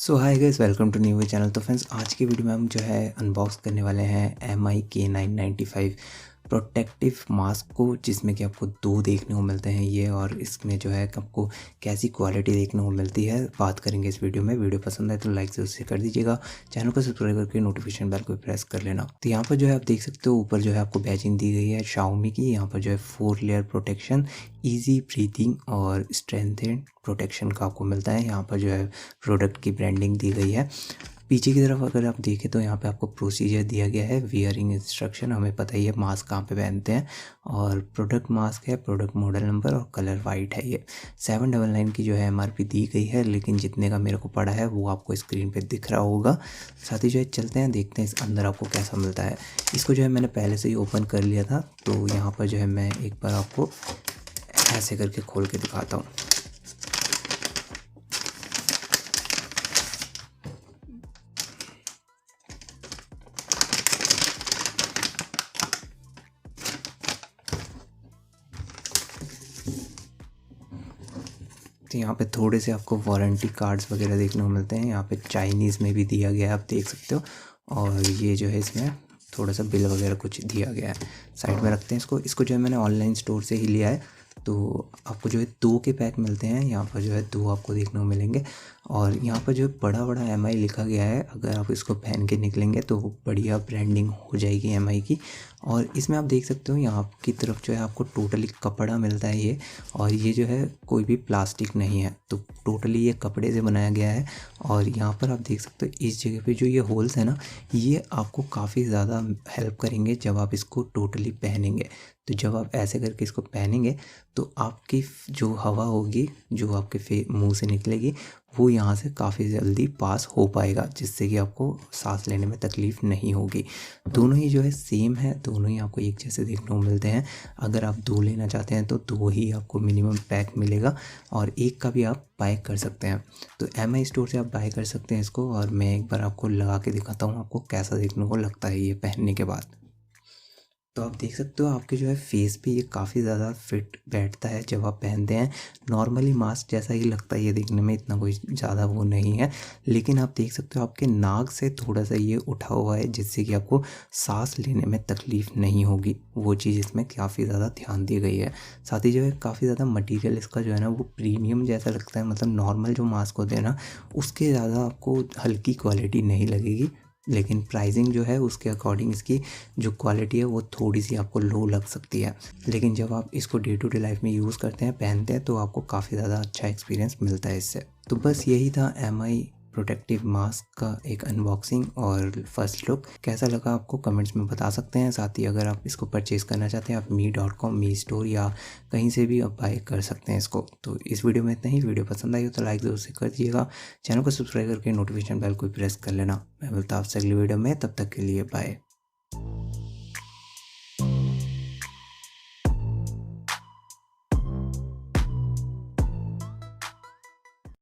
So hi guys, welcome to new channel. तो friends, आज की वीडियो में हम जो है अनबॉक्स करने वाले हैं MI K995 प्रोटेक्टिव मास्क को, जिसमें कि आपको दो देखने को मिलते हैं ये, और इसमें जो है आपको कैसी क्वालिटी देखने को मिलती है बात करेंगे इस वीडियो में। वीडियो पसंद आए तो लाइक जरूर से कर दीजिएगा, चैनल को सब्सक्राइब करके नोटिफिकेशन बेल को प्रेस कर लेना। तो यहाँ पर जो है आप देख सकते हो, ऊपर जो है आपको बैजिंग दी गई है Xiaomi की। यहाँ पर जो है 4 लेयर प्रोटेक्शन, ईजी ब्रीथिंग और स्ट्रेंथेंड प्रोटेक्शन का आपको मिलता है। यहाँ पर जो है प्रोडक्ट की ब्रांडिंग दी गई है। पीछे की तरफ अगर आप देखें तो यहाँ पे आपको प्रोसीजर दिया गया है, वियरिंग इंस्ट्रक्शन। हमें पता ही है मास्क कहाँ पे पहनते हैं, और प्रोडक्ट मास्क है, प्रोडक्ट मॉडल नंबर और कलर वाइट है। ये 799 की जो है MRP दी गई है, लेकिन जितने का मेरे को पड़ा है वो आपको स्क्रीन पे दिख रहा होगा। साथ ही जो है चलते हैं, देखते हैं इस अंदर आपको कैसा मिलता है। इसको जो है मैंने पहले से ही ओपन कर लिया था, तो यहाँ पर जो है मैं एक बार आपको ऐसे करके खोल के दिखाता हूँ। तो यहाँ पे थोड़े से आपको वारंटी कार्ड्स वगैरह देखने को मिलते हैं। यहाँ पे चाइनीज़ में भी दिया गया है, आप देख सकते हो। और ये जो है इसमें थोड़ा सा बिल वगैरह कुछ दिया गया है। साइड में रखते हैं इसको जो है मैंने ऑनलाइन स्टोर से ही लिया है। तो आपको जो है 2 के पैक मिलते हैं। यहाँ पर जो है 2 आपको देखने को मिलेंगे, और यहाँ पर जो है बड़ा बड़ा MI लिखा गया है। अगर आप इसको पहन के निकलेंगे तो बढ़िया ब्रांडिंग हो जाएगी MI की। और इसमें आप देख सकते हो यहाँ की तरफ जो है आपको टोटली कपड़ा मिलता है ये, और ये जो है कोई भी प्लास्टिक नहीं है, तो टोटली ये कपड़े से बनाया गया है। और यहाँ पर आप देख सकते हो इस जगह पे जो ये होल्स है ना, ये आपको काफ़ी ज़्यादा हेल्प करेंगे जब आप इसको टोटली पहनेंगे। तो जब आप ऐसे करके इसको पहनेंगे तो आपकी जो हवा होगी, जो आपके मुंह से निकलेगी, वो यहाँ से काफ़ी जल्दी पास हो पाएगा, जिससे कि आपको सांस लेने में तकलीफ़ नहीं होगी। दोनों ही जो है सेम है, दोनों ही आपको एक जैसे देखने को मिलते हैं। अगर आप 2 लेना चाहते हैं तो 2 ही आपको मिनिमम पैक मिलेगा, और एक का भी आप बाय कर सकते हैं। तो MI स्टोर से आप बाय कर सकते हैं इसको, और मैं एक बार आपको लगा के दिखाता हूँ आपको कैसा देखने को लगता है ये पहनने के बाद। तो आप देख सकते हो आपके जो है फेस पे ये काफ़ी ज़्यादा फिट बैठता है जब आप पहनते हैं। नॉर्मली मास्क जैसा ही लगता है ये देखने में, इतना कोई ज़्यादा वो नहीं है। लेकिन आप देख सकते हो आपके नाक से थोड़ा सा ये उठा हुआ है, जिससे कि आपको सांस लेने में तकलीफ़ नहीं होगी। वो चीज़ इसमें काफ़ी ज़्यादा ध्यान दी गई है। साथ ही जो है काफ़ी ज़्यादा मटीरियल इसका जो है ना, वो प्रीमियम जैसा लगता है। मतलब नॉर्मल जो मास्क होते हैं ना, उसके ज़्यादा आपको हल्की क्वालिटी नहीं लगेगी, लेकिन प्राइसिंग जो है उसके अकॉर्डिंग इसकी जो क्वालिटी है वो थोड़ी सी आपको लो लग सकती है। लेकिन जब आप इसको डे टू डे लाइफ में यूज़ करते हैं, पहनते हैं, तो आपको काफ़ी ज़्यादा अच्छा एक्सपीरियंस मिलता है इससे। तो बस यही था MI प्रोटेक्टिव मास्क का एक अनबॉक्सिंग और फर्स्ट लुक। कैसा लगा आपको कमेंट्स में बता सकते हैं। साथ ही अगर आप इसको परचेज़ करना चाहते हैं, आप mi.com, मी स्टोर या कहीं से भी आप बाय कर सकते हैं इसको। तो इस वीडियो में इतना ही। वीडियो पसंद आई हो तो लाइक ज़रूर से कर दीजिएगा, चैनल को सब्सक्राइब करके नोटिफिकेशन बेल को प्रेस कर लेना। मैं मिलता हूँ आपसे अगली वीडियो में, तब तक के लिए बाय।